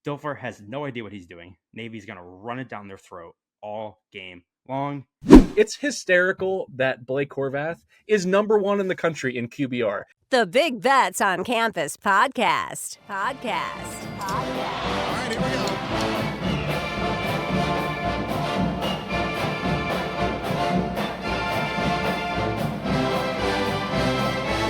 Dilfer has no idea what he's doing. Navy's going to run it down their throat all game long. It's hysterical that Blake Horvath is number 1 in the country in QBR. The Big Bets on Campus podcast. All right, here we go.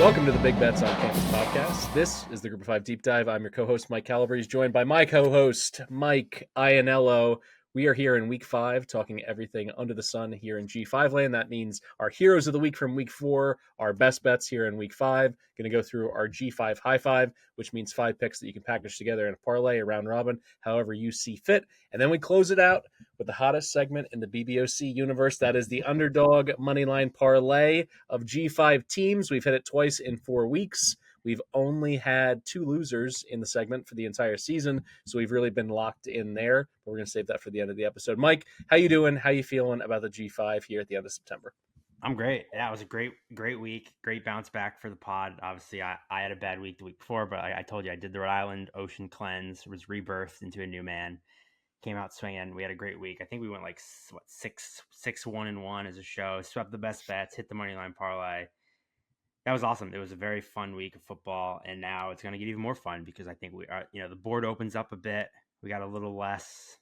Welcome to the Big Bets on Campus podcast. This is the Group of 5 Deep Dive. I'm your co-host, Mike Calabrese, joined by my co-host, Mike Iannello. We are here in Week 5 talking everything under the sun here in G5 land. That means our heroes of the week from Week 4, our best bets here in Week 5. Going to go through our G5 High 5, which means 5 picks that you can package together in a parlay, a round robin, however you see fit. And then we close it out with the hottest segment in the BBOC universe. That is the Underdog Moneyline Parlay of G5 teams. We've hit it twice in 4 weeks. We've only had 2 losers in the segment for the entire season, so we've really been locked in there. But we're going to save that for the end of the episode. Mike, how you doing? How you feeling about the G5 here at the end of September? I'm great. Yeah, it was a great week. Great bounce back for the pod. Obviously, I had a bad week the week before, but I told you I did the Rhode Island Ocean Cleanse, was rebirthed into a new man. Came out swinging. We had a great week. I think we went like 6-1-1 as a show. Swept the best bets, hit the money line parlay. That was awesome. It was a very fun week of football, and now it's going to get even more fun because I think we are, the board opens up a bit. We got a little less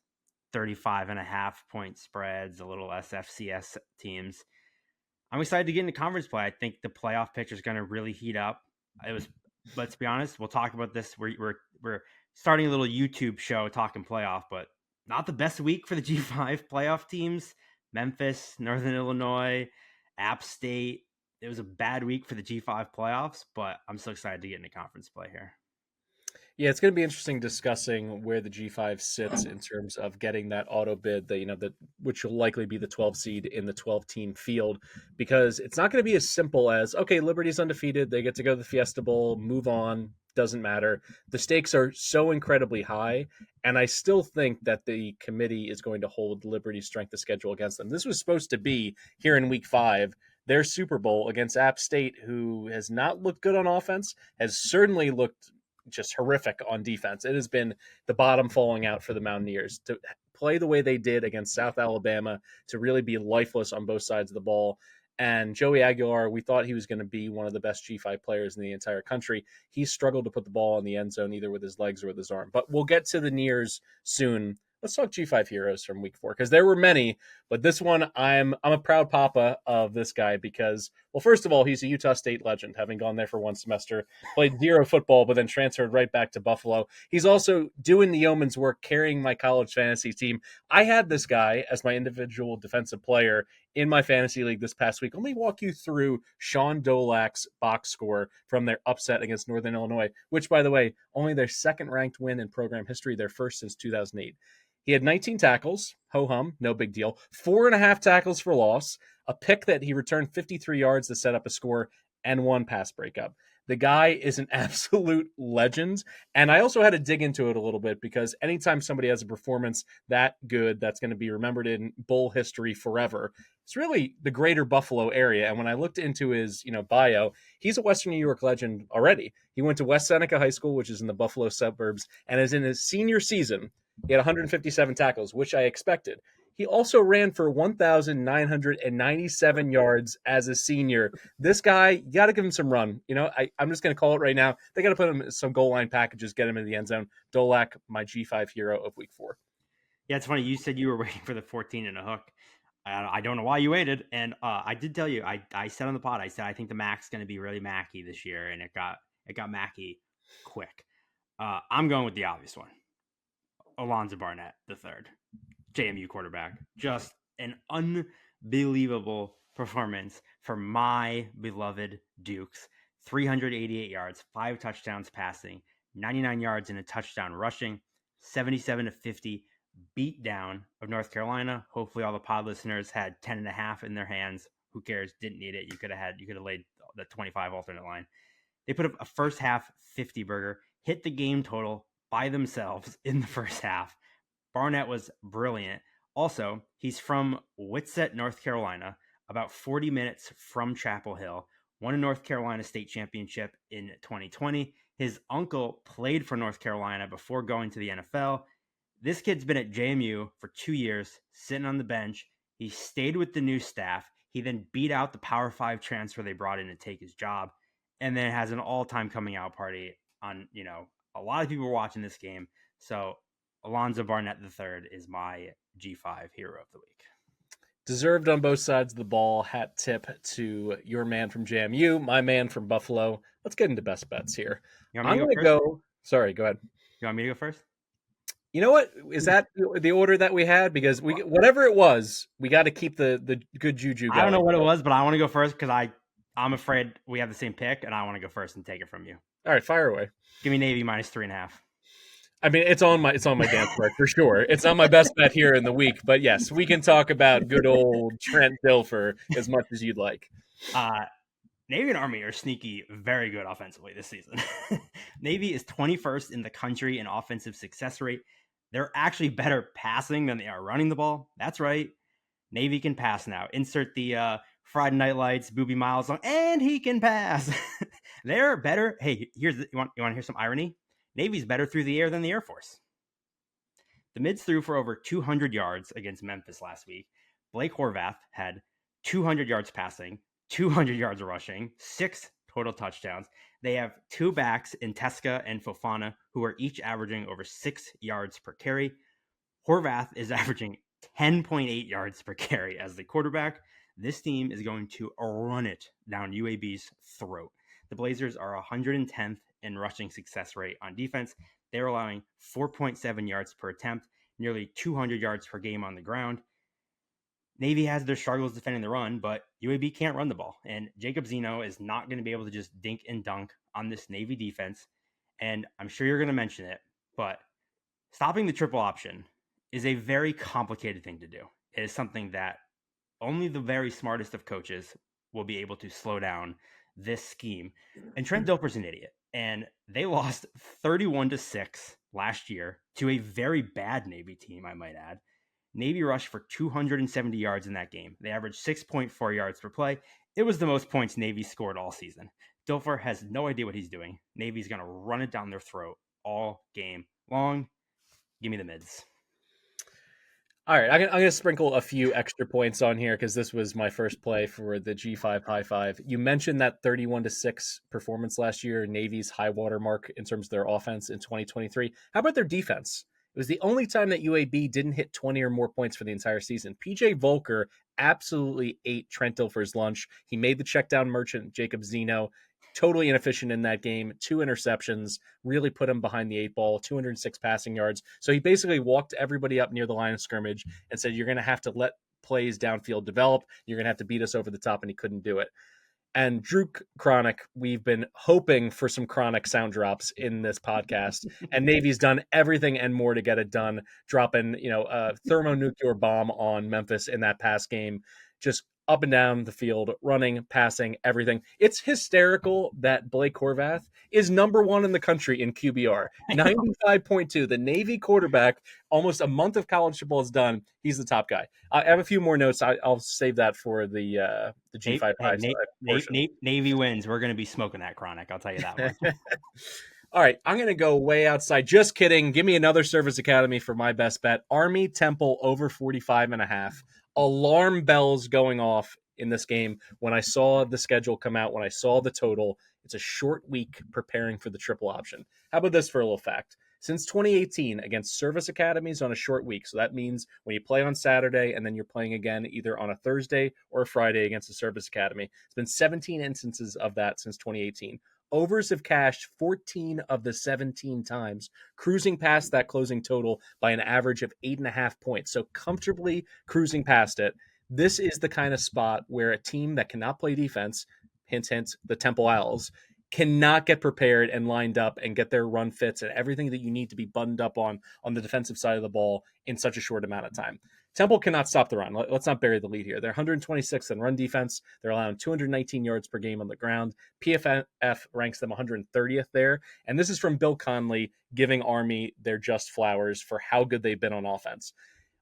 35.5 point spreads, a little less FCS teams. I'm excited to get into conference play. I think the playoff picture is going to really heat up. Let's be honest. We'll talk about this. We're starting a little YouTube show talking playoff, but not the best week for the G5 playoff teams. Memphis, Northern Illinois, App State. It was a bad week for the G5 playoffs, but I'm so excited to get into conference play here. Yeah, it's going to be interesting discussing where the G5 sits in terms of getting that auto bid, which will likely be the 12 seed in the 12-team field, because it's not going to be as simple as, okay, Liberty's undefeated, they get to go to the Fiesta Bowl, move on, doesn't matter. The stakes are so incredibly high, and I still think that the committee is going to hold Liberty's strength of schedule against them. This was supposed to be, here in Week 5, their Super Bowl against App State, who has not looked good on offense, has certainly looked just horrific on defense. It has been the bottom falling out for the Mountaineers to play the way they did against South Alabama, to really be lifeless on both sides of the ball. And Joey Aguilar, we thought he was going to be one of the best G5 players in the entire country. He struggled to put the ball in the end zone, either with his legs or with his arm. But we'll get to the nears soon. Let's talk G5 heroes from Week 4, because there were many, but this one, I'm a proud papa of this guy because, well, first of all, he's a Utah State legend, having gone there for 1 semester, played 0 football, but then transferred right back to Buffalo. He's also doing the yeoman's work, carrying my college fantasy team. I had this guy as my individual defensive player in my fantasy league this past week. Let me walk you through Sean Dolak's box score from their upset against Northern Illinois, which, by the way, only their second-ranked win in program history, their first since 2008. He had 19 tackles, ho-hum, no big deal, 4.5 tackles for loss, a pick that he returned 53 yards to set up a score, and 1 pass breakup. The guy is an absolute legend, and I also had to dig into it a little bit because anytime somebody has a performance that good that's going to be remembered in Bowl history forever, it's really the greater Buffalo area. And when I looked into his bio, he's a Western New York legend already. He went to West Seneca High School, which is in the Buffalo suburbs, and is in his senior season. He had 157 tackles, which I expected. He also ran for 1,997 yards as a senior. This guy, you got to give him some run. I'm just going to call it right now. They got to put him in some goal line packages, get him in the end zone. Dolak, my G5 hero of Week 4. Yeah, it's funny. You said you were waiting for the 14 and a hook. I don't know why you waited. And I did tell you, I said on the pod, I said I think the MAC's going to be really Macky this year, and it got Macky quick. I'm going with the obvious one. Alonzo Barnett III, JMU quarterback. Just an unbelievable performance for my beloved Dukes. 388 yards, 5 touchdowns passing, 99 yards and a touchdown rushing, 77-50 beat down of North Carolina. Hopefully all the pod listeners had 10.5 in their hands. Who cares? Didn't need it. You could have laid the 25 alternate line. They put up a first half 50 burger, hit the game total by themselves in the first half. Barnett was brilliant. Also, he's from Whitsett, North Carolina, about 40 minutes from Chapel Hill. Won a North Carolina state championship in 2020. His uncle played for North Carolina before going to the NFL. This kid's been at JMU for 2 years, sitting on the bench. He stayed with the new staff. He then beat out the Power 5 transfer they brought in to take his job, and then has an all-time coming out party on, a lot of people were watching this game. So Alonzo Barnett III is my G5 hero of the week. Deserved on both sides of the ball. Hat tip to your man from JMU, my man from Buffalo. Let's get into best bets here. I'm going to go. Sorry, go ahead. You want me to go first? You know what? Is that the order that we had? Because whatever it was, we got to keep the good juju going. I don't know what it was, but I want to go first because I'm afraid we have the same pick, and I want to go first and take it from you. All right, fire away. Give me Navy -3.5. I mean, it's on my dance card for sure. It's not my best bet here in the week, but yes, we can talk about good old Trent Dilfer as much as you'd like. Navy and Army are sneaky, very good offensively this season. Navy is 21st in the country in offensive success rate. They're actually better passing than they are running the ball. That's right. Navy can pass now. Insert the Friday Night Lights, Booby Miles song, and he can pass. They're better. Hey, you want to hear some irony? Navy's better through the air than the Air Force. The Mids threw for over 200 yards against Memphis last week. Blake Horvath had 200 yards passing, 200 yards rushing, 6 total touchdowns. They have 2 backs in Tesca and Fofana who are each averaging over 6 yards per carry. Horvath is averaging 10.8 yards per carry as the quarterback. This team is going to run it down UAB's throat. The Blazers are 110th in rushing success rate on defense. They're allowing 4.7 yards per attempt, nearly 200 yards per game on the ground. Navy has their struggles defending the run, but UAB can't run the ball. And Jacob Zeno is not going to be able to just dink and dunk on this Navy defense. And I'm sure you're going to mention it, but stopping the triple option is a very complicated thing to do. It is something that only the very smartest of coaches will be able to slow down this scheme. And Trent Dilfer's an idiot. And they lost 31-6 last year to a very bad Navy team, I might add. Navy rushed for 270 yards in that game. They averaged 6.4 yards per play. It was the most points Navy scored all season. Dilfer has no idea what he's doing. Navy's going to run it down their throat all game long. Give me the Mids. All right, I'm going to sprinkle a few extra points on here because this was my first play for the G5 High Five. You mentioned that 31-6 performance last year, Navy's high water mark in terms of their offense in 2023. How about their defense? It was the only time that UAB didn't hit 20 or more points for the entire season. PJ Volker absolutely ate Trent Dilfer's lunch. He made the check down merchant, Jacob Zeno. Totally inefficient in that game. 2 interceptions, really put him behind the 8 ball, 206 passing yards. So he basically walked everybody up near the line of scrimmage and said, you're going to have to let plays downfield develop. You're going to have to beat us over the top, and he couldn't do it. And Drew Chronic, we've been hoping for some Chronic sound drops in this podcast, and Navy's done everything and more to get it done, dropping, a thermonuclear bomb on Memphis in that pass game, just up and down the field, running, passing, everything. It's hysterical that Blake Horvath is number 1 in the country in QBR. 95.2. The Navy quarterback, almost a month of college football is done. He's the top guy. I have a few more notes. I'll save that for the G5 Navy wins. We're going to be smoking that Chronic. I'll tell you that one. All right, I'm going to go way outside. Just kidding. Give me another Service Academy for my best bet. Army Temple over 45.5. Alarm bells going off in this game when I saw the schedule come out, when I saw the total. It's a short week preparing for the triple option. How about this for a little fact? Since 2018, against service academies on a short week, so that means when you play on Saturday and then you're playing again either on a Thursday or a Friday against a service academy, it's been 17 instances of that since 2018. Overs have cashed 14 of the 17 times, cruising past that closing total by an average of 8.5 points. So comfortably cruising past it. This is the kind of spot where a team that cannot play defense, hint, hint, the Temple Owls, cannot get prepared and lined up and get their run fits and everything that you need to be buttoned up on the defensive side of the ball in such a short amount of time. Temple cannot stop the run. Let's not bury the lead here. They're 126th in run defense. They're allowing 219 yards per game on the ground. PFF ranks them 130th there. And this is from Bill Conley giving Army their just flowers for how good they've been on offense.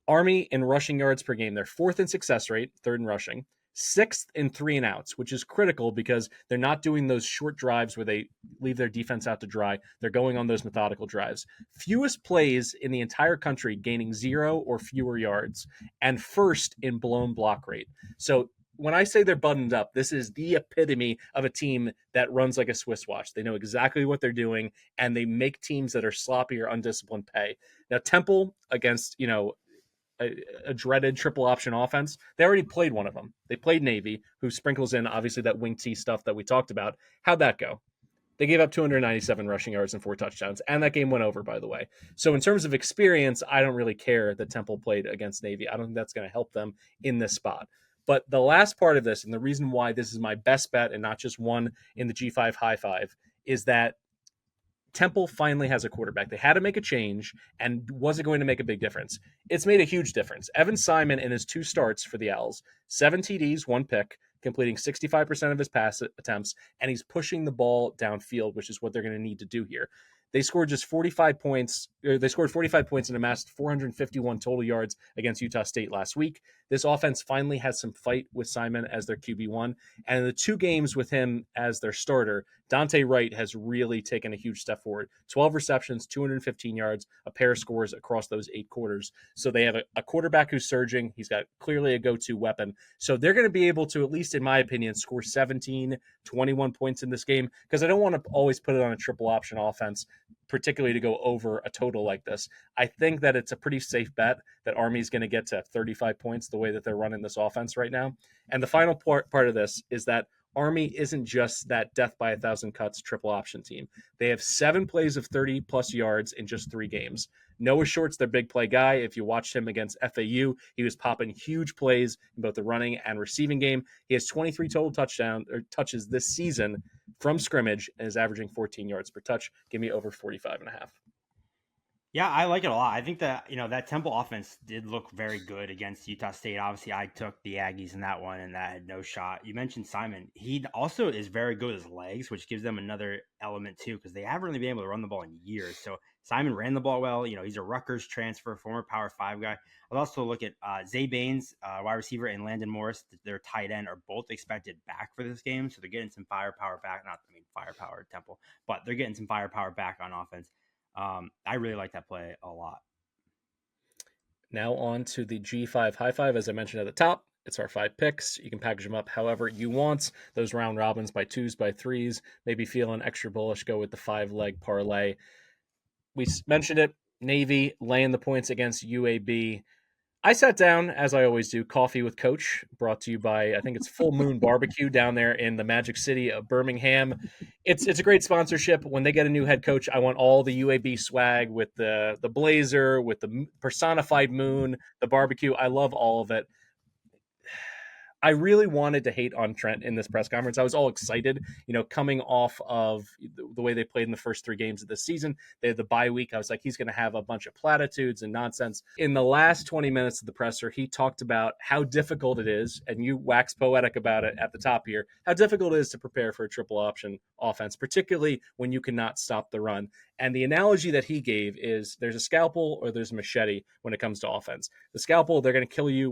Army in rushing yards per game, they're 4th in success rate, 3rd in rushing, 6th in 3-and-outs, which is critical because they're not doing those short drives where they leave their defense out to dry. They're going on those methodical drives. Fewest plays in the entire country gaining 0 or fewer yards, and first in blown block rate. So when I say they're buttoned up, this is the epitome of a team that runs like a Swiss watch. They know exactly what they're doing, and they make teams that are sloppy or undisciplined pay. Now, Temple against, a dreaded triple option offense, they already played one of them. They played Navy, who sprinkles in, obviously, that wing T stuff that we talked about. How'd that go? They gave up 297 rushing yards and 4 touchdowns, and that game went over, by the way. So in terms of experience, I don't really care that Temple played against Navy. I don't think that's going to help them in this spot. But the last part of this, and the reason why this is my best bet and not just one in the G5 High Five, is that Temple finally has a quarterback. They had to make a change, and was it going to make a big difference? It's made a huge difference. Evan Simon in his 2 starts for the Owls, 7 TDs, 1 pick, completing 65% of his pass attempts, and he's pushing the ball downfield, which is what they're going to need to do here. They scored just 45 points. They scored 45 points and amassed 451 total yards against Utah State last week. This offense finally has some fight with Simon as their QB1. And in the 2 games with him as their starter, Dante Wright has really taken a huge step forward. 12 receptions, 215 yards, a pair of scores across those 8 quarters. So they have a quarterback who's surging. He's got clearly a go-to weapon. So they're going to be able to, at least in my opinion, score 17, 21 points in this game, because I don't want to always put it on a triple option offense, particularly to go over a total like this. I think that it's a pretty safe bet that Army's going to get to 35 points the way that they're running this offense right now. And the final part of this is that Army isn't just that death by 1,000 cuts triple option team. They have 7 plays of 30-plus yards in just 3 games. Noah Short's their big play guy. If you watched him against FAU, he was popping huge plays in both the running and receiving game. He has 23 total touches this season from scrimmage and is averaging 14 yards per touch. Give me over 45.5. Yeah, I like it a lot. I think that, that Temple offense did look very good against Utah State. Obviously, I took the Aggies in that one, and that had no shot. You mentioned Simon. He also is very good with his legs, which gives them another element, too, because they haven't really been able to run the ball in years. So Simon ran the ball well. He's a Rutgers transfer, former Power 5 guy. I'll also look at Zay Baines, wide receiver, and Landon Morris, their tight end, are both expected back for this game. So they're getting some firepower back. Firepower at Temple, but they're getting some firepower back on offense. I really like that play a lot. Now on to the G5 High Five. As I mentioned at the top, it's our 5 picks. You can package them up however you want. Those round robins by 2s, by 3s. Maybe feeling extra bullish, go with the 5-leg parlay. We mentioned it. Navy laying the points against UAB. I sat down, as I always do, coffee with Coach, brought to you by, I think it's Full Moon Barbecue down there in the Magic City of Birmingham. It's a great sponsorship. When they get a new head coach, I want all the UAB swag with the blazer, with the personified moon, the barbecue. I love all of it. I really wanted to hate on Trent in this press conference. I was all excited, coming off of the way they played in the first 3 games of the season. They had the bye week. I was like, he's going to have a bunch of platitudes and nonsense. In the last 20 minutes of the presser, he talked about how difficult it is, and you wax poetic about it at the top here, how difficult it is to prepare for a triple option offense, particularly when you cannot stop the run. And the analogy that he gave is there's a scalpel or there's a machete when it comes to offense. The scalpel, they're going to kill you,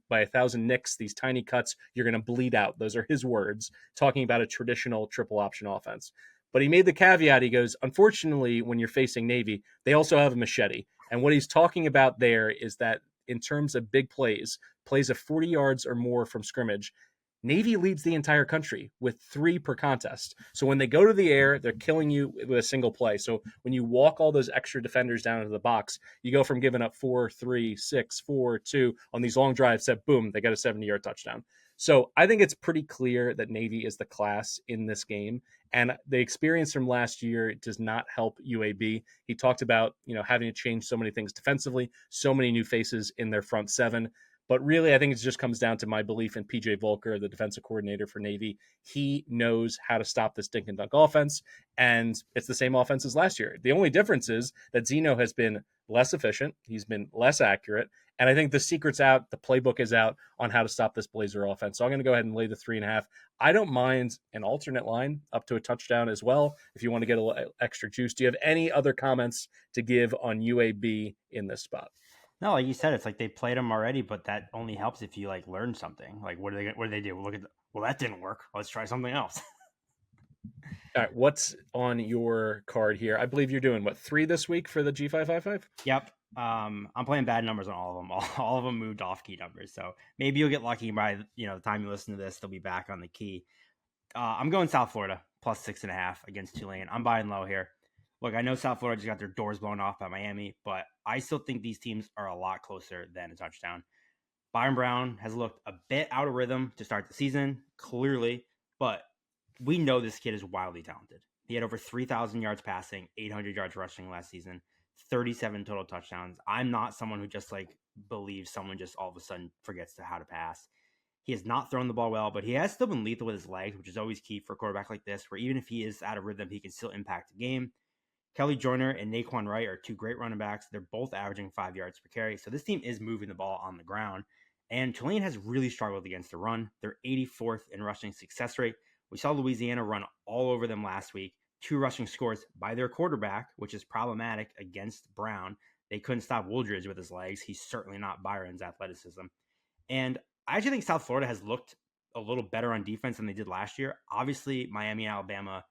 by 1,000 nicks, these tiny cuts, you're going to bleed out. Those are his words, talking about a traditional triple option offense. But he made the caveat, he goes, unfortunately, when you're facing Navy, they also have a machete. And what he's talking about there is that in terms of big plays of 40 yards or more from scrimmage, Navy leads the entire country with 3 per contest. So when they go to the air, they're killing you with a single play. So when you walk all those extra defenders down into the box, you go from giving up 4, 3, 6, 4, 2 on these long drives that, boom, they got a 70-yard touchdown. So I think it's pretty clear that Navy is the class in this game. And the experience from last year does not help UAB. He talked about, having to change so many things defensively, so many new faces in their front 7. But really, I think it just comes down to my belief in PJ Volker, the defensive coordinator for Navy. He knows how to stop this dink and dunk offense, and it's the same offense as last year. The only difference is that Zeno has been less efficient. He's been less accurate, and I think the secret's out. The playbook is out on how to stop this Blazer offense. So I'm going to go ahead and lay the 3.5. I don't mind an alternate line up to a touchdown as well if you want to get a little extra juice. Do you have any other comments to give on UAB in this spot? No, like you said, it's like they played them already, but that only helps if you like learn something. Like, what do they do? Look at well, that didn't work. Let's try something else. All right, what's on your card here? I believe you're doing, 3 this week for the G555? Yep. I'm playing bad numbers on all of them. All of them moved off key numbers. So maybe you'll get lucky by the time you listen to this, they'll be back on the key. I'm going South Florida plus 6.5 against Tulane. I'm buying low here. Look, I know South Florida just got their doors blown off by Miami, but I still think these teams are a lot closer than a touchdown. Byron Brown has looked a bit out of rhythm to start the season, clearly, but we know this kid is wildly talented. He had over 3,000 yards passing, 800 yards rushing last season, 37 total touchdowns. I'm not someone who just believes someone just all of a sudden forgets how to pass. He has not thrown the ball well, but he has still been lethal with his legs, which is always key for a quarterback like this, where even if he is out of rhythm, he can still impact the game. Kelly Joyner and Naquan Wright are two great running backs. They're both averaging 5 yards per carry. So this team is moving the ball on the ground. And Tulane has really struggled against the run. They're 84th in rushing success rate. We saw Louisiana run all over them last week. 2 rushing scores by their quarterback, which is problematic against Brown. They couldn't stop Wooldridge with his legs. He's certainly not Byron's athleticism. And I actually think South Florida has looked a little better on defense than they did last year. Obviously, Miami and Alabama,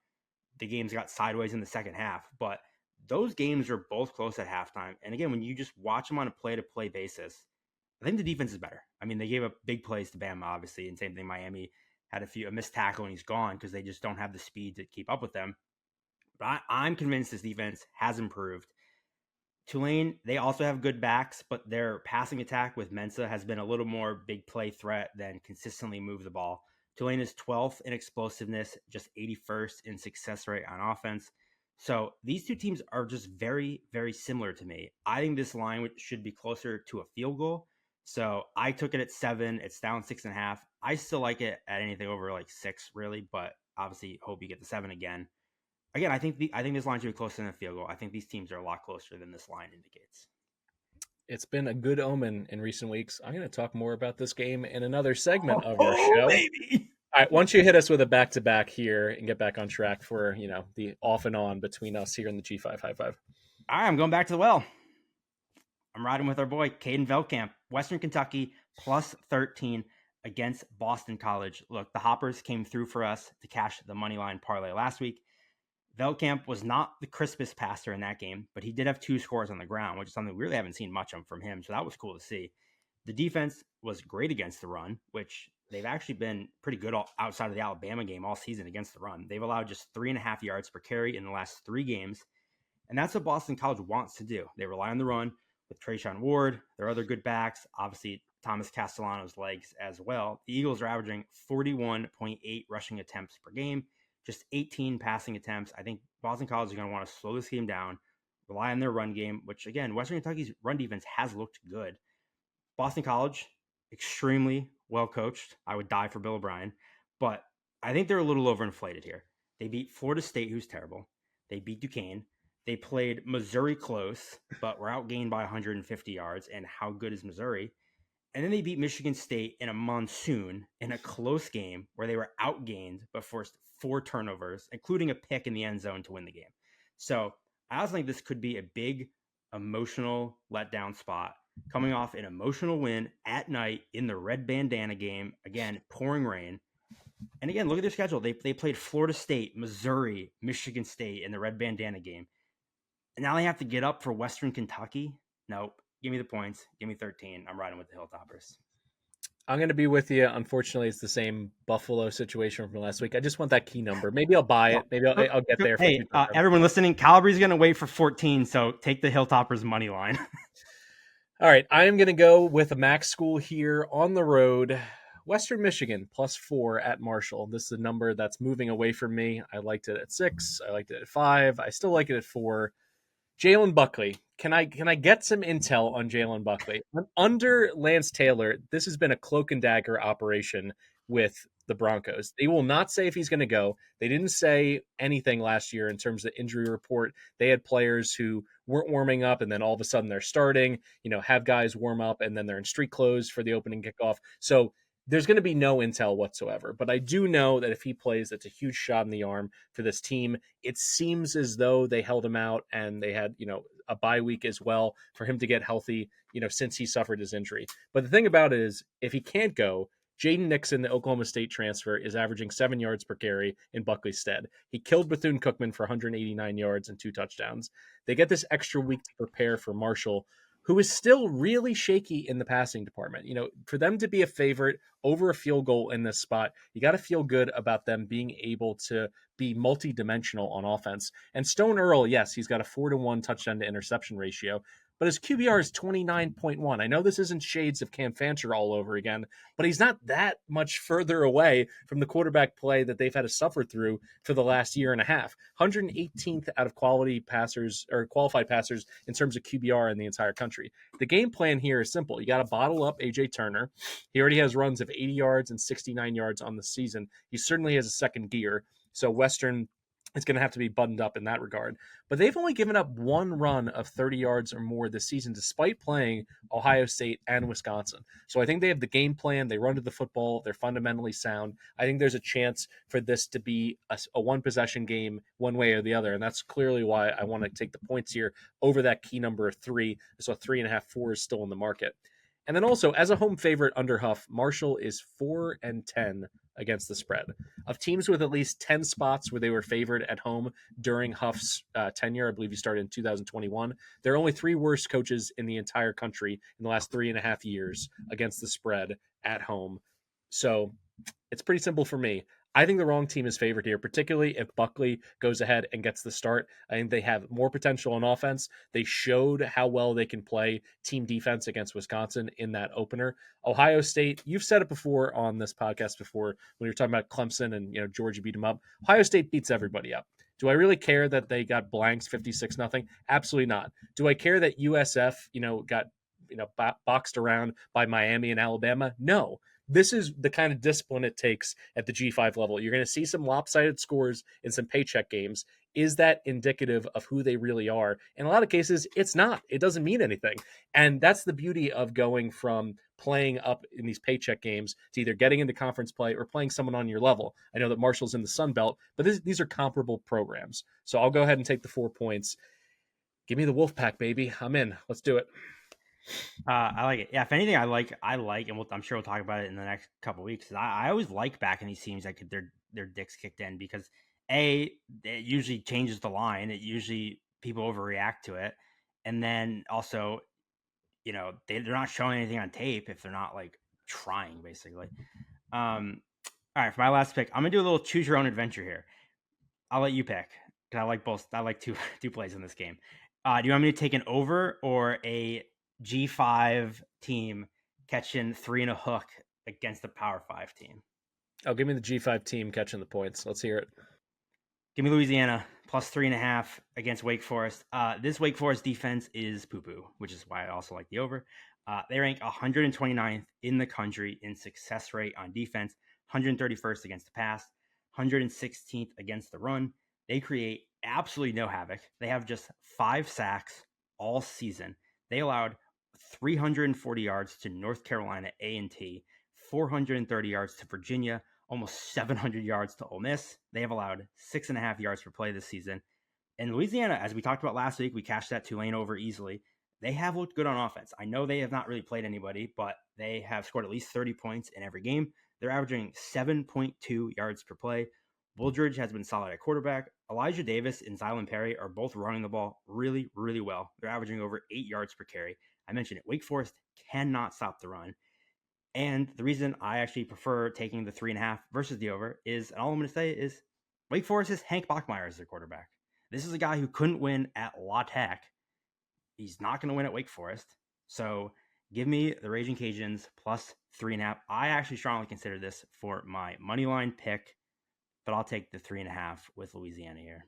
the games got sideways in the second half, but those games are both close at halftime. And again, when you just watch them on a play-to-play basis, I think the defense is better. I mean, they gave up big plays to Bama, obviously, and same thing, Miami had a missed tackle and he's gone because they just don't have the speed to keep up with them. But I'm convinced this defense has improved. Tulane, they also have good backs, but their passing attack with Mensa has been a little more big play threat than consistently move the ball. Tulane is 12th in explosiveness, just 81st in success rate on offense. So these two teams are just very, very similar to me. I think this line should be closer to a field goal. So I took it at 7. It's down 6.5. I still like it at anything over 6, really, but obviously hope you get the 7 again. Again, I think this line should be closer than a field goal. I think these teams are a lot closer than this line indicates. It's been a good omen in recent weeks. I'm going to talk more about this game in another segment of our show. Baby. All right, once you hit us with a back-to-back here and get back on track for, the off and on between us here in the G555. All right, I'm going back to the well. I'm riding with our boy, Caden Veldkamp, Western Kentucky, plus 13 against Boston College. Look, the Hoppers came through for us to cash the money line parlay last week. Veldkamp was not the crispest passer in that game, but he did have 2 scores on the ground, which is something we really haven't seen much of from him, so that was cool to see. The defense was great against the run, which they've actually been pretty good outside of the Alabama game all season against the run. They've allowed just 3.5 yards per carry in the last 3 games, and that's what Boston College wants to do. They rely on the run with Trayshawn Ward, their other good backs, obviously Thomas Castellano's legs as well. The Eagles are averaging 41.8 rushing attempts per game, just 18 passing attempts. I think Boston College is going to want to slow this game down, rely on their run game, which, again, Western Kentucky's run defense has looked good. Boston College, extremely well coached. I would die for Bill O'Brien, but I think they're a little overinflated here. They beat Florida State, who's terrible. They beat Duquesne. They played Missouri close, but were outgained by 150 yards. And how good is Missouri? And then they beat Michigan State in a monsoon in a close game where they were outgained but forced 4 turnovers, including a pick in the end zone to win the game. So I also think this could be a big emotional letdown spot, coming off an emotional win at night in the red bandana game. Again, pouring rain. And again, look at their schedule. They played Florida State, Missouri, Michigan State in the red bandana game. And now they have to get up for Western Kentucky. Nope. Give me the points. Give me 13. I'm riding with the Hilltoppers. I'm going to be with you. Unfortunately, it's the same Buffalo situation from last week. I just want that key number. Maybe I'll buy it. Maybe I'll get there. Hey, everyone listening, Calabrese going to wait for 14, so take the Hilltoppers money line. All right, I am going to go with a max school here on the road. Western Michigan, plus 4 at Marshall. This is a number that's moving away from me. I liked it at 6. I liked it at 5. I still like it at 4. Jalen Buckley. Can I get some intel on Jalen Buckley? Under Lance Taylor, this has been a cloak and dagger operation with the Broncos. They will not say if he's going to go. They didn't say anything last year in terms of the injury report. They had players who weren't warming up, and then all of a sudden they're starting, have guys warm up, and then they're in street clothes for the opening kickoff. So there's going to be no intel whatsoever. But I do know that if he plays, that's a huge shot in the arm for this team. It seems as though they held him out and they had, a bye week as well for him to get healthy, since he suffered his injury. But the thing about it is, if he can't go, Jaden Nixon, the Oklahoma State transfer, is averaging 7 yards per carry in Buckley's stead. He killed Bethune-Cookman for 189 yards and 2 touchdowns. They get this extra week to prepare for Marshall, who is still really shaky in the passing department. For them to be a favorite over a field goal in this spot, you got to feel good about them being able to be multi-dimensional on offense. And Stone Earl, yes, he's got a 4-to-1 touchdown to interception ratio, but his QBR is 29.1. I know this isn't shades of Cam Fancher all over again, but he's not that much further away from the quarterback play that they've had to suffer through for the last year and a half. 118th out of qualified passers in terms of QBR in the entire country. The game plan here is simple. You got to bottle up AJ Turner. He already has runs of 80 yards and 69 yards on the season. He certainly has a second gear. So Western is going to have to be buttoned up in that regard. But they've only given up one run of 30 yards or more this season, despite playing Ohio State and Wisconsin. So I think they have the game plan. They run to the football. They're fundamentally sound. I think there's a chance for this to be a one-possession game one way or the other, and that's clearly why I want to take the points here over that key number of 3. So 3.5, 4 is still in the market. And then also, as a home favorite under Huff, Marshall is 4-10 against the spread. Of teams with at least 10 spots where they were favored at home during Huff's tenure, I believe he started in 2021, there are only 3 worst coaches in the entire country in the last 3.5 years against the spread at home. So it's pretty simple for me. I think the wrong team is favored here, particularly if Buckley goes ahead and gets the start. I think they have more potential on offense. They showed how well they can play team defense against Wisconsin in that opener. Ohio State, you've said it before on this podcast before when you're talking about Clemson and Georgia beat them up. Ohio State beats everybody up. Do I really care that they got blanks 56-0? Absolutely not. Do I care that USF, got boxed around by Miami and Alabama? No. This is the kind of discipline it takes at the G5 level. You're going to see some lopsided scores in some paycheck games. Is that indicative of who they really are? In a lot of cases, it's not. It doesn't mean anything. And that's the beauty of going from playing up in these paycheck games to either getting into conference play or playing someone on your level. I know that Marshall's in the Sun Belt, but these are comparable programs. So I'll go ahead and take the 4 points. Give me the Wolfpack, baby. I'm in. Let's do it. I like it. Yeah, if anything, I like, and I'm sure we'll talk about it in the next couple of weeks. I always like backing these teams that get their dicks kicked in because it usually changes the line. It usually people overreact to it, and then also, they're not showing anything on tape if they're not like trying, basically. All right, for my last pick, I'm gonna do a little choose your own adventure here. I'll let you pick because I like both. I like two plays in this game. Do you want me to take an over or a G5 team catching 3 and a hook against the Power 5 team? Oh, give me the G5 team catching the points. Let's hear it. Give me Louisiana plus 3.5 against Wake Forest. This Wake Forest defense is poo-poo, which is why I also like the over. They rank 129th in the country in success rate on defense, 131st against the pass, 116th against the run. They create absolutely no havoc. They have just 5 sacks all season. They allowed 340 yards to North Carolina A&T, 430 yards to Virginia, almost 700 yards to Ole Miss. They have allowed 6.5 yards per play this season. And Louisiana, as we talked about last week, we cashed that Tulane over easily. They have looked good on offense. I know they have not really played anybody, but they have scored at least 30 points in every game. They're averaging 7.2 yards per play. Wooldridge has been solid at quarterback. Elijah Davis and Zylan Perry are both running the ball really, really well. They're averaging over 8 yards per carry. I mentioned it. Wake Forest cannot stop the run. And the reason I actually prefer taking the 3.5 versus the over is, and all I'm going to say is, Wake Forest is Hank Bachmeier as their quarterback. This is a guy who couldn't win at La Tech. He's not going to win at Wake Forest. So give me the Raging Cajuns plus 3.5. I actually strongly consider this for my money line pick, but I'll take the 3.5 with Louisiana here.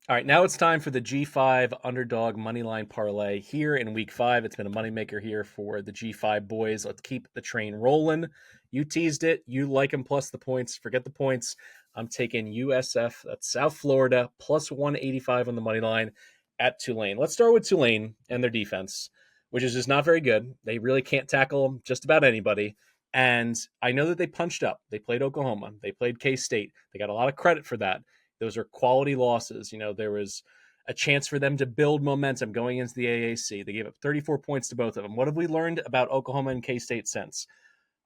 All right, now it's time for the G5 Underdog Moneyline Parlay here in Week 5. It's been a moneymaker here for the G5 boys. Let's keep the train rolling. You teased it. You like them plus the points. Forget the points. I'm taking USF, that's South Florida, plus 185 on the money line at Tulane. Let's start with Tulane and their defense, which is just not very good. They really can't tackle just about anybody. And I know that they punched up. They played Oklahoma. They played K-State. They got a lot of credit for that. Those are quality losses. There was a chance for them to build momentum going into the AAC. They gave up 34 points to both of them. What have we learned about Oklahoma and K-State since?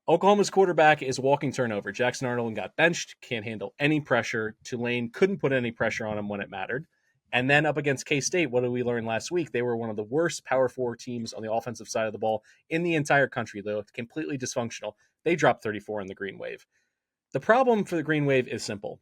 Oklahoma's quarterback is walking turnover. Jackson Arnold got benched, can't handle any pressure. Tulane couldn't put any pressure on him when it mattered. And then up against K-State, what did we learn last week? They were one of the worst Power 4 teams on the offensive side of the ball in the entire country. They looked completely dysfunctional. They dropped 34 in the Green Wave. The problem for the Green Wave is simple.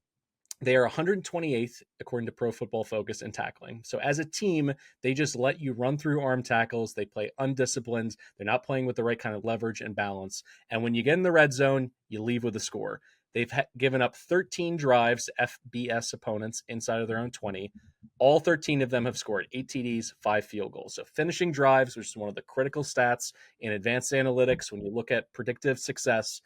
They are 128th, according to Pro Football Focus, in tackling. So as a team, they just let you run through arm tackles. They play undisciplined. They're not playing with the right kind of leverage and balance. And when you get in the red zone, you leave with a score. They've given up 13 drives to FBS opponents inside of their own 20. All 13 of them have scored 8 TDs, 5 field goals. So finishing drives, which is one of the critical stats in advanced analytics, when you look at predictive success,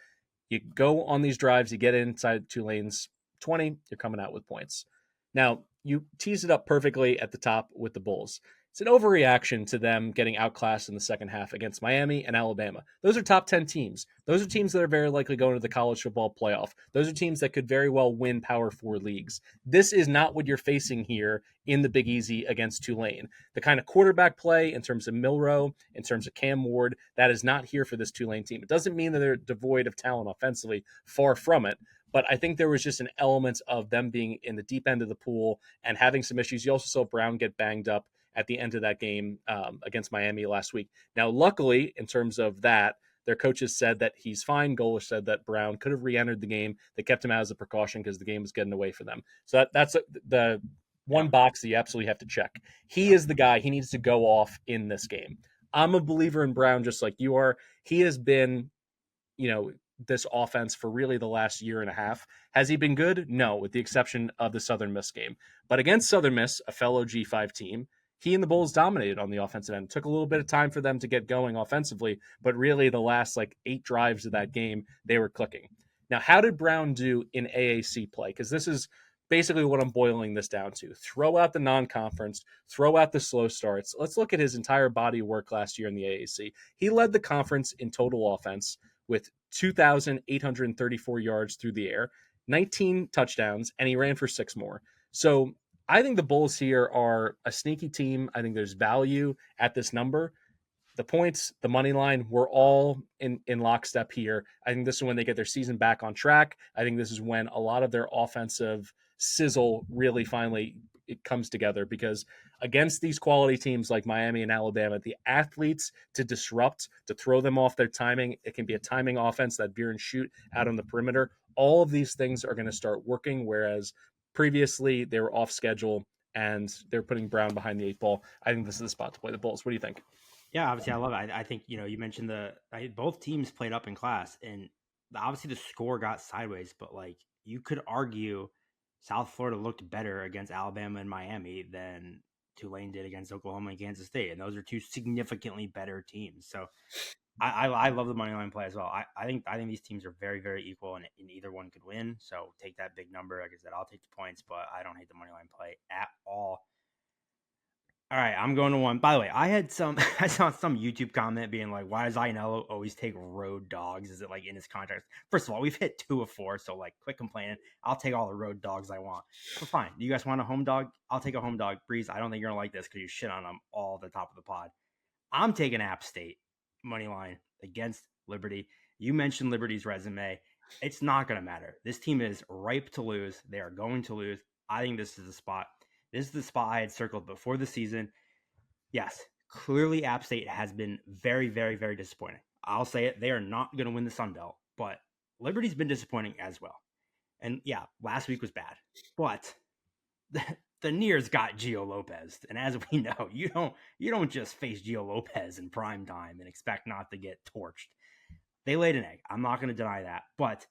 you go on these drives, you get inside Tulane's 20, you're coming out with points. Now, you tease it up perfectly at the top with the Bulls. It's an overreaction to them getting outclassed in the second half against Miami and Alabama. Those are top 10 teams. Those are teams that are very likely going to the college football playoff. Those are teams that could very well win Power 4 leagues. This is not what you're facing here in the Big Easy against Tulane. The kind of quarterback play in terms of Milroe, in terms of Cam Ward, that is not here for this Tulane team. It doesn't mean that they're devoid of talent offensively, far from it. But I think there was just an element of them being in the deep end of the pool and having some issues. You also saw Brown get banged up at the end of that game against Miami last week. Now, luckily, in terms of that, their coaches said that he's fine. Golish said that Brown could have re-entered the game. They kept him out as a precaution because the game was getting away from them. So that's the one box that you absolutely have to check. He is the guy. He needs to go off in this game. I'm a believer in Brown just like you are. He has been, this offense for really the last year and a half. Has he been good? No, with the exception of the Southern Miss game. But against Southern Miss, a fellow G5 team, he and the Bulls dominated on the offensive end. It took a little bit of time for them to get going offensively, but really the last 8 drives of that game, they were clicking. Now, how did Brown do in AAC play? Because this is basically what I'm boiling this down to. Throw out the non-conference, throw out the slow starts. Let's look at his entire body of work last year in the AAC. He led the conference in total offense with 2,834 yards through the air, 19 touchdowns, and he ran for 6 more. So I think the Bulls here are a sneaky team. I think there's value at this number. The points, the money line, we're all in lockstep here. I think this is when they get their season back on track. I think this is when a lot of their offensive sizzle really finally it comes together, because against these quality teams like Miami and Alabama, the athletes to disrupt, to throw them off their timing, it can be a timing offense, that veer and shoot out on the perimeter. All of these things are going to start working, whereas previously they were off schedule and they're putting Brown behind the 8 ball. I think this is the spot to play the Bulls. What do you think? Yeah, obviously I love it. I think, you mentioned both teams played up in class, and obviously the score got sideways, but you could argue South Florida looked better against Alabama and Miami than Tulane did against Oklahoma and Kansas State. And those are 2 significantly better teams. So I love the money line play as well. I think these teams are very, very equal, and either one could win. So take that big number. Like I said, I'll take the points, but I don't hate the money line play at all. All right, I'm going to one. By the way, I saw some YouTube comment being like, why does Ainello always take road dogs? Is it in his contract? First of all, we've hit 2 of 4, so quit complaining. I'll take all the road dogs I want. But fine. Do you guys want a home dog? I'll take a home dog. Breeze, I don't think you're going to like this because you shit on them all the top of the pod. I'm taking App State money line against Liberty. You mentioned Liberty's resume. It's not going to matter. This team is ripe to lose. They are going to lose. I think this is the spot. This is the spot I had circled before the season. Yes, clearly App State has been very, very, very disappointing. I'll say it. They are not going to win the Sun Belt, but Liberty's been disappointing as well. And yeah, last week was bad, but the Nears got Gio Lopez. And as we know, you don't just face Gio Lopez in prime time and expect not to get torched. They laid an egg. I'm not going to deny that, but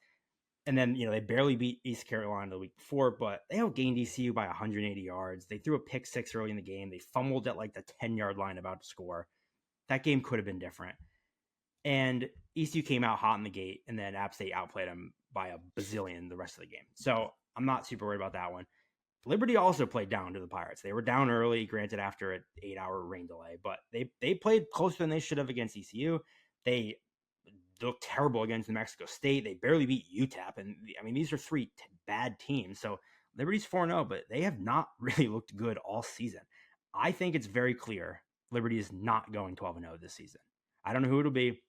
and then, they barely beat East Carolina the week before, but they outgained ECU by 180 yards. They threw a pick 6 early in the game. They fumbled at the 10-yard line about to score. That game could have been different. And ECU came out hot in the gate, and then App State outplayed them by a bazillion the rest of the game. So I'm not super worried about that one. Liberty also played down to the Pirates. They were down early, granted after an 8-hour rain delay, but they played closer than they should have against ECU. They looked terrible against New Mexico State. They barely beat UTEP. And I mean, these are three bad teams. So Liberty's 4-0, but they have not really looked good all season. I think it's very clear Liberty is not going 12-0 this season. I don't know who it'll be.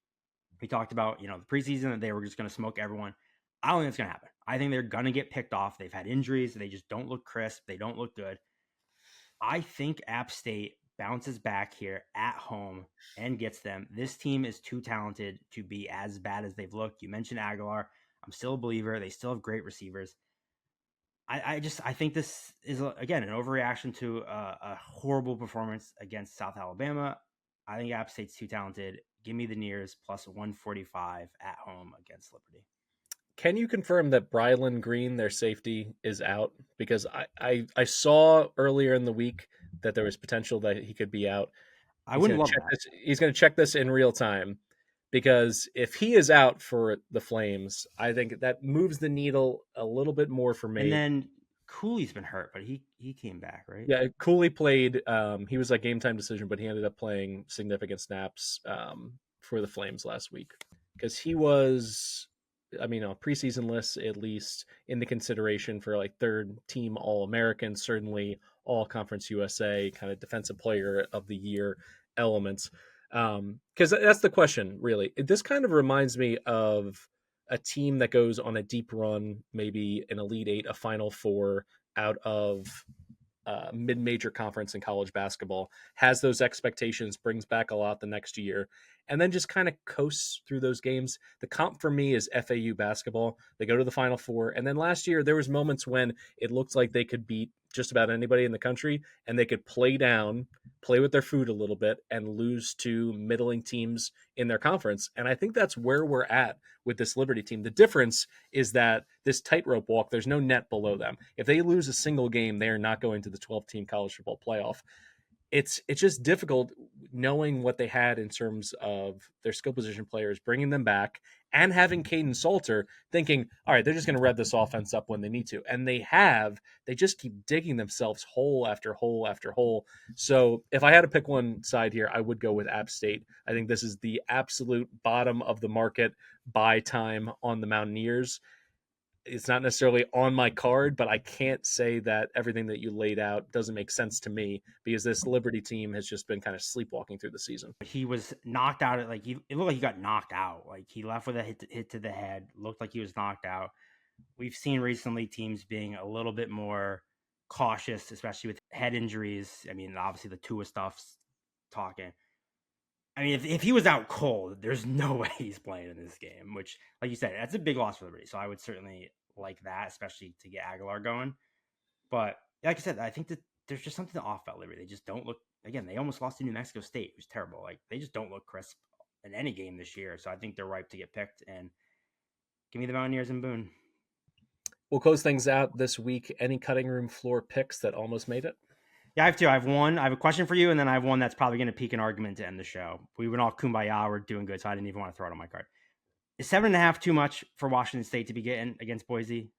We talked about, the preseason that they were just going to smoke everyone. I don't think it's going to happen. I think they're going to get picked off. They've had injuries. They just don't look crisp. They don't look good. I think App State bounces back here at home and gets them. This team is too talented to be as bad as they've looked. You mentioned Aguilar. I'm still a believer. They still have great receivers. I think this is, again, an overreaction to a horrible performance against South Alabama. I think App State's too talented. Give me the Nears plus 145 at home against Liberty. Can you confirm that Brylan Green, their safety, is out? Because I saw earlier in the week that there was potential that he could be out. I wouldn't love that. He's going to check this in real time, because if he is out for the Flames, I think that moves the needle a little bit more for me. And then Cooley's been hurt, but he came back, right? Yeah, Cooley played. He was a game time decision, but he ended up playing significant snaps for the Flames last week, because he was, preseason lists, at least in the consideration for like third team All-American, certainly All Conference USA, kind of defensive player of the year elements. Because that's the question, really. This kind of reminds me of a team that goes on a deep run, maybe an Elite Eight, a Final Four out of mid-major conference in college basketball, has those expectations, brings back a lot the next year, and then just kind of coasts through those games. The comp for me is FAU basketball. They go to the Final Four, and then last year there was moments when it looked like they could beat just about anybody in the country, and they could play with their food a little bit, and lose to middling teams in their conference. And I think that's where we're at with this Liberty team. The difference is that this tightrope walk, there's no net below them. If they lose a single game, they are not going to the 12-team college football playoff. It's just difficult knowing what they had in terms of their skill position players, bringing them back, and having Caden Salter thinking, all right, they're just going to rev this offense up when they need to. And they just keep digging themselves hole after hole after hole. So if I had to pick one side here, I would go with App State. I think this is the absolute bottom of the market buy time on the Mountaineers. It's not necessarily on my card, but I can't say that everything that you laid out doesn't make sense to me, because this Liberty team has just been kind of sleepwalking through the season. He was knocked out. It looked like he got knocked out. Like, he left with a hit to the head. Looked like he was knocked out. We've seen recently teams being a little bit more cautious, especially with head injuries. I mean, obviously the Tua stuff's talking. I mean, if he was out cold, there's no way he's playing in this game, which, like you said, that's a big loss for Liberty. So I would certainly like that, especially to get Aguilar going. But like I said, I think that there's just something off about Liberty. They just don't look, again, they almost lost to New Mexico State, which was terrible. Like, they just don't look crisp in any game this year. So I think they're ripe to get picked. And give me the Mountaineers and Boone. We'll close things out this week. Any cutting room floor picks that almost made it? Yeah, I have two. I have one. I have a question for you, and then I have one that's probably going to pique an argument to end the show. We went all kumbaya. We're doing good, so I didn't even want to throw it on my card. Is 7.5 too much for Washington State to be getting against Boise?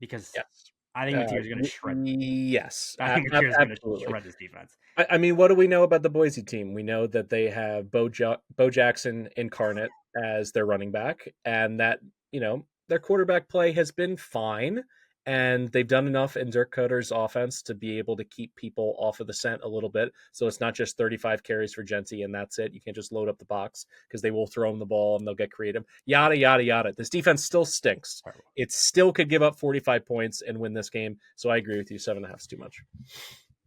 Because yes. I think Mateer's going to shred. Yes. I think Mateer's going to shred this defense. I mean, what do we know about the Boise team? We know that they have Bo Jackson Incarnate as their running back, and that, their quarterback play has been fine. And they've done enough in Dirk Koetter's offense to be able to keep people off of the scent a little bit. So it's not just 35 carries for Genty and that's it. You can't just load up the box, because they will throw him the ball and they'll get creative. Yada, yada, yada. This defense still stinks. It still could give up 45 points and win this game. So I agree with you. 7.5 is too much.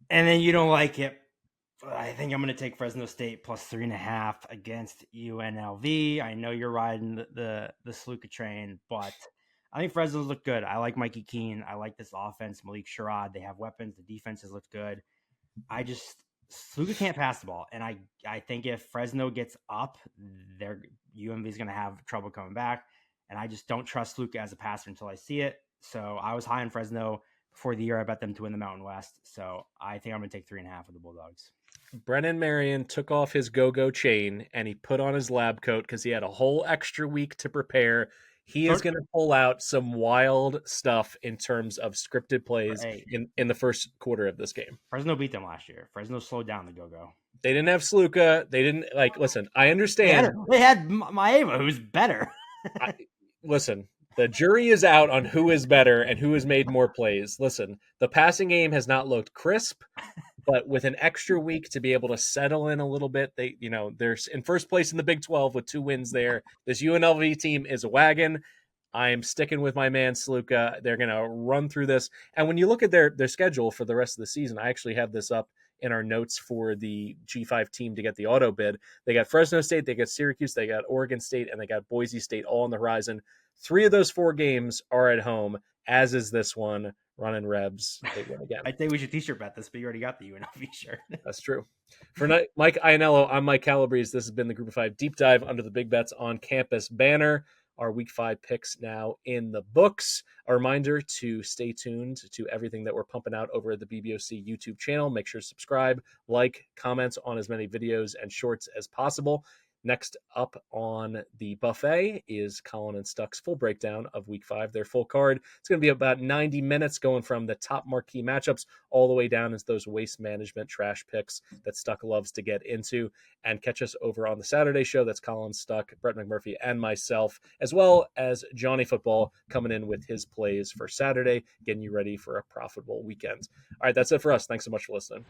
And then you don't like it. I think I'm going to take Fresno State plus 3.5 against UNLV. I know you're riding the Sluka train, but I think Fresno's look good. I like Mikey Keene. I like this offense. Malik Sherrod. They have weapons. The defense has looked good. Sluka can't pass the ball. And I think if Fresno gets up, UMV is going to have trouble coming back. And I just don't trust Sluka as a passer until I see it. So I was high on Fresno before the year. I bet them to win the Mountain West. So I think I'm going to take 3.5 with the Bulldogs. Brennan Marion took off his go-go chain and he put on his lab coat because he had a whole extra week to prepare. He is going to pull out some wild stuff in terms of scripted plays in the first quarter of this game. Fresno beat them last year. Fresno slowed down the go-go. They didn't have Sluka. They didn't listen, I understand. They had Maeva, who's better. Listen, the jury is out on who is better and who has made more plays. Listen, the passing game has not looked crisp, but with an extra week to be able to settle in a little bit, they're in first place in the Big 12 with 2 wins there. This UNLV team is a wagon. I am sticking with my man Sluka. They're going to run through this. And when you look at their schedule for the rest of the season, I actually have this up in our notes for the G5 team to get the auto bid. They got Fresno State, they got Syracuse, they got Oregon State, and they got Boise State all on the horizon. 3 of those 4 games are at home, as is this one. Running Rebs, they win again. I think we should t-shirt bet this, but you already got the UNLV shirt. That's true. For Mike Iannello, I'm Mike Calabrese. This has been the Group of 5 Deep Dive under the Big Bets on Campus banner. Our Week 5 picks now in the books. A reminder to stay tuned to everything that we're pumping out over at the BBOC YouTube channel. Make sure to subscribe, like, comment on as many videos and shorts as possible. Next up on the buffet is Colin and Stuck's full breakdown of Week 5, their full card. It's going to be about 90 minutes going from the top marquee matchups all the way down into those waste management trash picks that Stuck loves to get into. And catch us over on the Saturday show. That's Colin, Stuck, Brett McMurphy, and myself, as well as Johnny Football coming in with his plays for Saturday, getting you ready for a profitable weekend. All right, that's it for us. Thanks so much for listening.